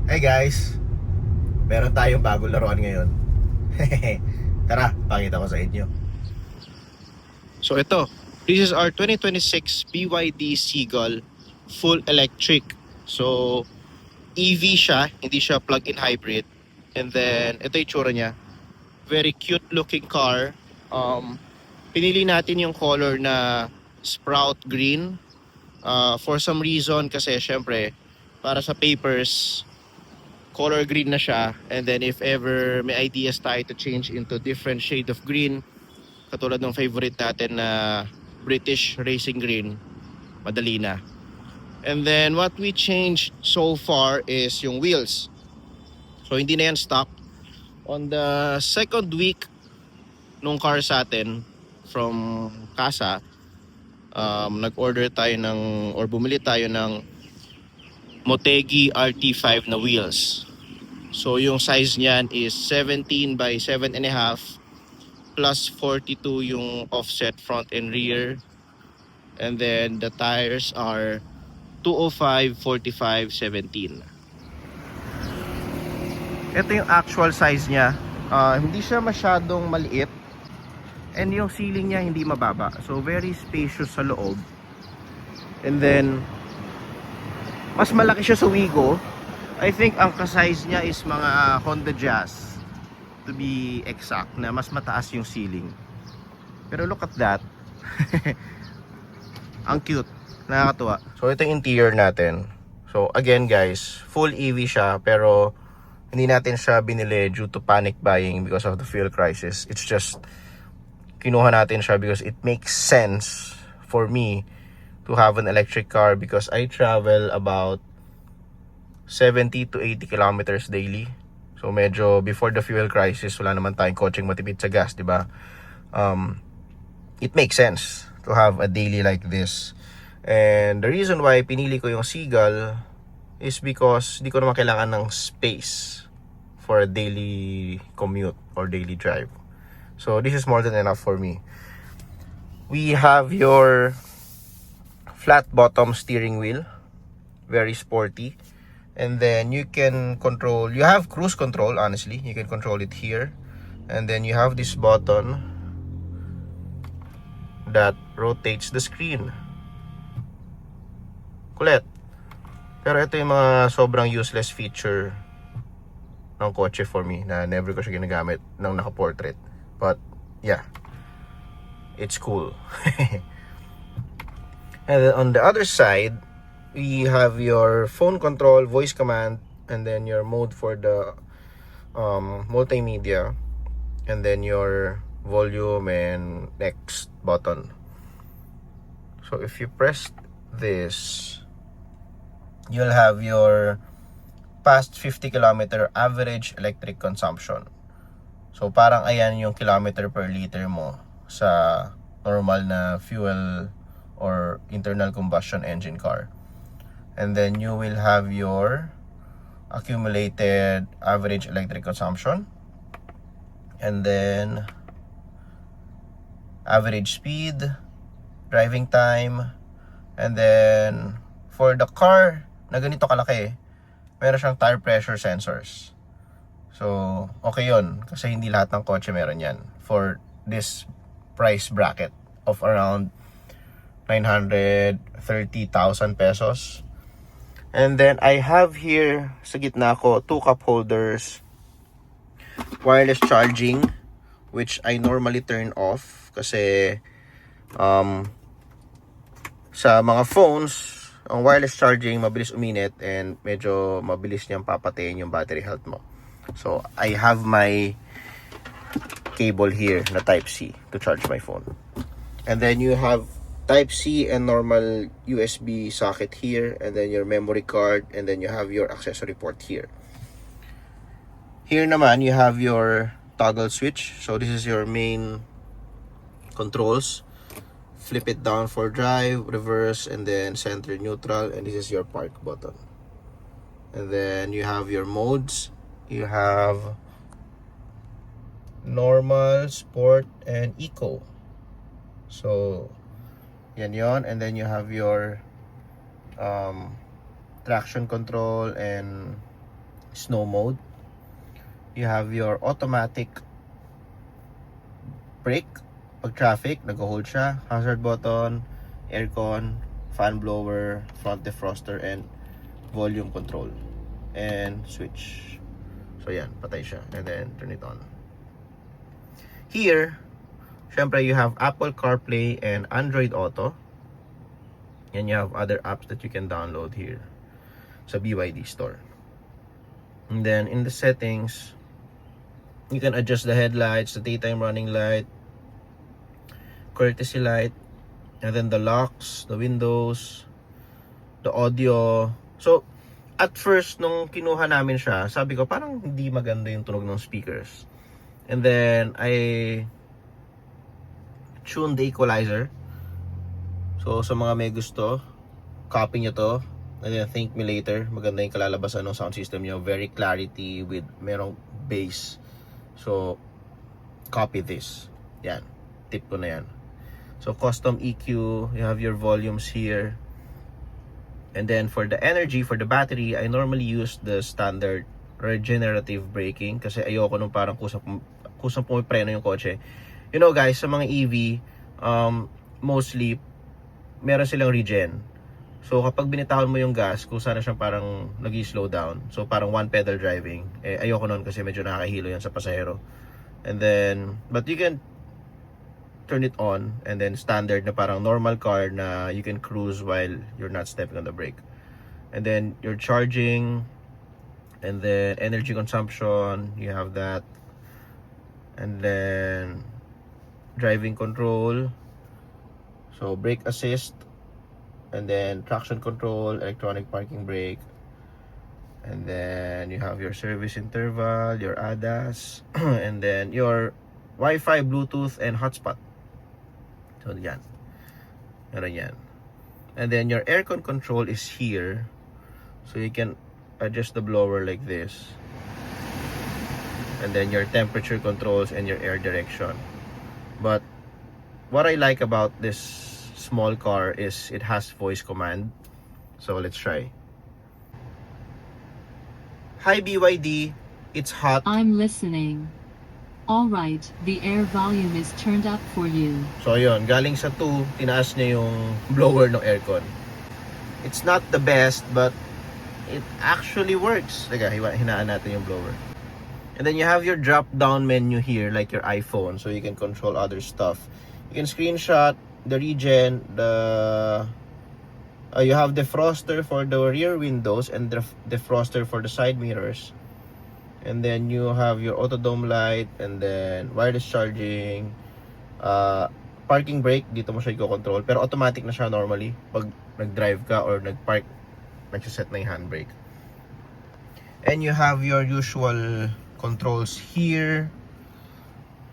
Hey guys, meron tayong bagong laruan ngayon. Tara, pakita ko sa inyo. So ito, this is our 2026 BYD Seagull full electric. So EV siya, hindi siya plug-in hybrid. And then ito yung tsura niya. Very cute looking car. Pinili natin yung color na Sprout Green. For some reason kasi syempre para sa papers color green na siya, and then if ever may ideas tayo to change into different shade of green katulad ng favorite natin na British Racing Green, madali na. And then what we changed so far is yung wheels. So hindi na yan stock. On the second week nung car sa atin from Casa, nag-order tayo ng or bumili tayo ng Motegi RT5 na wheels. So yung size niyan is 17 by 7.5 plus 42 yung offset front and rear. And then the tires are 205, 45, 17. Ito yung actual size niya. Hindi siya masyadong maliit. And yung ceiling niya hindi mababa. So very spacious sa loob. And then mas malaki siya sa Wigo. I think ang ka-size niya is mga Honda Jazz, to be exact, na mas mataas yung ceiling. Pero look at that. Ang cute. Nakakatuwa. So ito yung interior natin. So again guys, full EV siya pero hindi natin siya binili due to panic buying because of the fuel crisis. It's just kinuha natin siya because it makes sense for me to have an electric car because I travel about 70 to 80 kilometers daily. So medyo before the fuel crisis, wala naman tayong kotseng matipid sa gas, di ba? It makes sense to have a daily like this. And the reason why pinili ko yung Seagull is because di ko naman kailangan ng space for a daily commute or daily drive. So this is more than enough for me. We have your flat bottom steering wheel, very sporty. And then you can control, you have cruise control, honestly. You can control it here. And then you have this button that rotates the screen. Kulit. Pero ito yung mga sobrang useless feature ng kotse for me na never ko siya ginagamit nang naka-portrait. But yeah, it's cool. And then on the other side, we have your phone control, voice command, and then your mode for the multimedia, and then your volume and next button. So if you press this, you'll have your past 50 kilometer average electric consumption. So parang ayan yung kilometer per liter mo sa normal na fuel or internal combustion engine car. And then you will have your accumulated average electric consumption, and then average speed, driving time, and then for the car na ganito kalaki, meron siyang tire pressure sensors. So okay yun kasi hindi lahat ng kotse meron yan for this price bracket of around 930,000 pesos. And then I have here sa gitna ko 2 cup holders, wireless charging, which I normally turn off kasi sa mga phones, ang wireless charging mabilis uminit and medyo mabilis niyang papatayin yung battery health mo. So I have my cable here na type C to charge my phone. And then you have type C and normal USB socket here, and then your memory card, and then you have your accessory port here. Here naman you have your toggle switch. So this is your main controls. Flip it down for drive, reverse, and then center neutral, and this is your park button. And then you have your modes. You have normal, sport, and eco. So yan yon, and then you have your traction control and snow mode. You have your automatic brake. Pag traffic, nag-hold siya. Hazard button, aircon, fan blower, front defroster, and volume control. And switch. So yan, patay siya. And then turn it on. Here, syempre you have Apple CarPlay and Android Auto. And you have other apps that you can download here sa BYD store. And then in the settings, you can adjust the headlights, the daytime running light, courtesy light, and then the locks, the windows, the audio. So, at first, nung kinuha namin siya, sabi ko, parang hindi maganda yung tunog ng speakers. And then, I tuned the equalizer. So, sa mga may gusto, copy nyo to. And then, thank me later. Maganda yung kalalabasan ng sound system nyo. Very clarity with merong bass. So, copy this. Yan. Tip ko na yan. So, custom EQ. You have your volumes here. And then, for the energy, for the battery, I normally use the standard regenerative braking. Kasi ayoko nung parang kusang pumipreno yung kotse. You know guys, sa mga EV, mostly, meron silang regen. So, kapag binitawan mo yung gas, kung sana siyang parang nag-slow down. So, parang one pedal driving. Eh, ayoko nun kasi medyo nakakahilo yan sa pasahero. And then, but you can turn it on. And then, standard na parang normal car na you can cruise while you're not stepping on the brake. And then, your charging. And then, energy consumption. You have that. And then, driving control. So, brake assist. And then traction control, electronic parking brake. And then you have your service interval, your ADAS, and then your Wi-Fi, Bluetooth, and hotspot. So yan. Meron yan. And then your aircon control is here. So you can adjust the blower like this. And then your temperature controls and your air direction. But what I like about this small car is it has voice command. So let's try. Hi BYD, it's hot. I'm listening. All right, the air volume is turned up for you. So yun, galing sa 2, tinaas niya yung blower ng aircon. It's not the best, but it actually works. Teka, hinaan natin yung blower. And then you have your drop down menu here, like your iPhone, so you can control other stuff. You can screenshot the regen, you have defroster for the rear windows and defroster for the side mirrors. And then you have your auto dome light, and then wireless charging, parking brake, dito mo siya i-control. Pero automatic na siya normally. Pag nag-drive ka or nag-park, nagsiset na yung handbrake. And you have your usual controls here.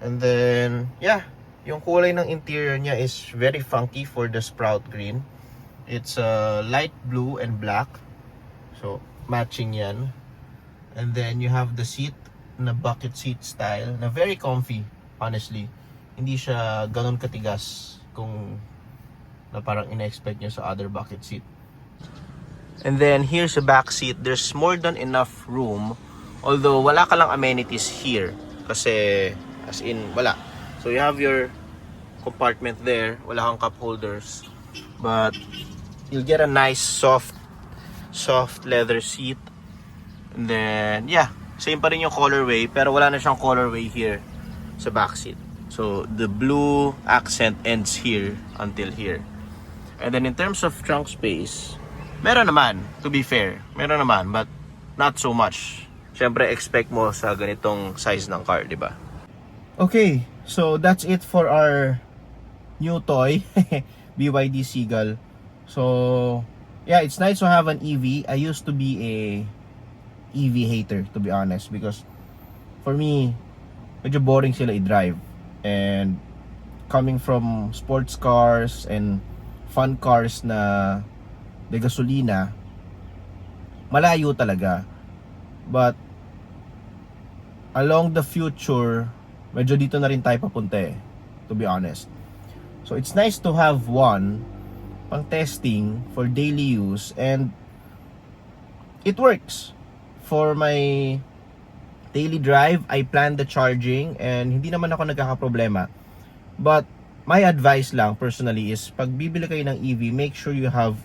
And then, yeah. Yung kulay ng interior niya is very funky for the Sprout green. It's light blue and black. So, matching yan. And then, you have the seat na bucket seat style na very comfy, honestly. Hindi siya ganun katigas kung na parang ina-expect nyo sa other bucket seat. And then, here's the back seat. There's more than enough room. Although, wala ka lang amenities here. Kasi, as in, wala. So you have your compartment there, wala kang cup holders, but you'll get a nice soft leather seat. And then yeah, same pa rin yung colorway, pero wala na siyang colorway here sa back seat. So the blue accent ends here until here. And then in terms of trunk space, meron naman, to be fair, meron naman, but not so much. Siyempre expect mo sa ganitong size ng car, di ba? Okay, so that's it for our new toy, BYD Seagull. So, yeah, it's nice to have an EV. I used to be a EV hater, to be honest, because for me, medyo boring sila i-drive. And coming from sports cars and fun cars na de gasolina, malayo talaga. But along the future, medyo dito na rin tayo papunta to be honest. So it's nice to have one pang testing for daily use, and it works for my daily drive, I plan the charging and hindi naman ako nagkakaproblema. But my advice lang personally is pag bibili kayo ng EV, make sure you have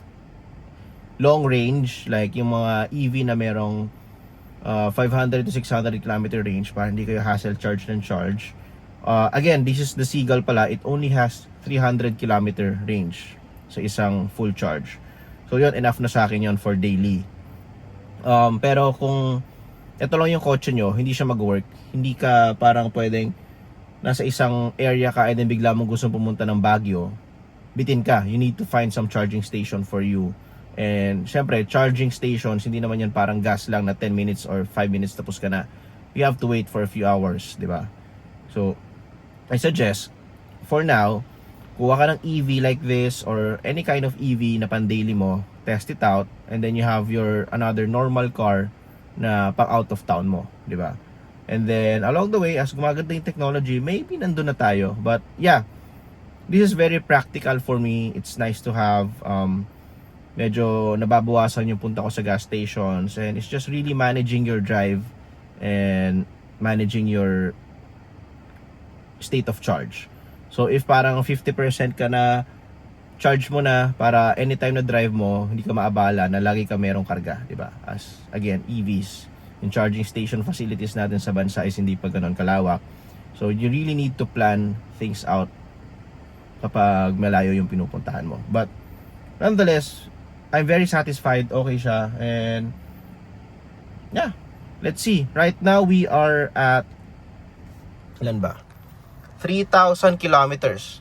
long range, like yung mga EV na merong 500 to 600 kilometer range para hindi kayo hassle charge and charge. Again, this is the Seagull pala. It only has 300 kilometer range sa isang full charge. So yun, enough na sa akin yun for daily. Pero kung ito lang yung kotse nyo, hindi siya mag-work, hindi ka parang pwedeng nasa isang area ka and then bigla mong gusto pumunta ng Baguio, bitin ka. You need to find some charging station for you. And syempre, charging stations, hindi naman yan parang gas lang na 10 minutes or 5 minutes tapos ka na. You have to wait for a few hours, di ba? So, I suggest, for now, kuha ka ng EV like this or any kind of EV na pan-daily mo, test it out, and then you have your another normal car na pang out of town mo, di ba? And then, along the way, as gumaganda yung technology, maybe nandun na tayo. But, yeah, this is very practical for me. It's nice to have, medyo nababawasan yung punta ko sa gas stations, and it's just really managing your drive and managing your state of charge. So if parang 50% ka na, charge mo na para anytime na drive mo, hindi ka maabala na lagi ka merong karga, di ba? As again, EVs, yung charging station facilities natin sa bansa is hindi pa ganoon kalawak. So you really need to plan things out kapag malayo yung pinupuntahan mo. But nonetheless, I'm very satisfied. Okay siya. And yeah, let's see. Right now we are at ilan ba? 3,000 kilometers.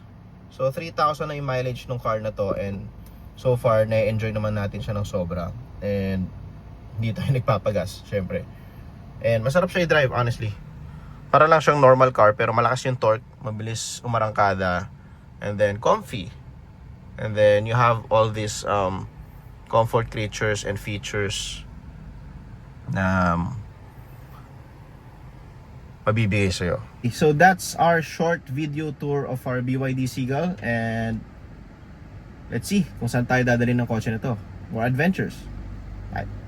So 3,000 na yung mileage ng car na to, and so far na-enjoy naman natin siya ng sobra. And hindi tayo nagpapagas, syempre. And masarap siya i-drive, honestly. Para lang siyang normal car pero malakas yung torque, mabilis umarangkada, and then comfy. And then you have all these comfort creatures and features na mabibigay sa'yo. So that's our short video tour of our BYD Seagull, and let's see kung saan tayo dadalhin ng kotse na to. More adventures. Bye.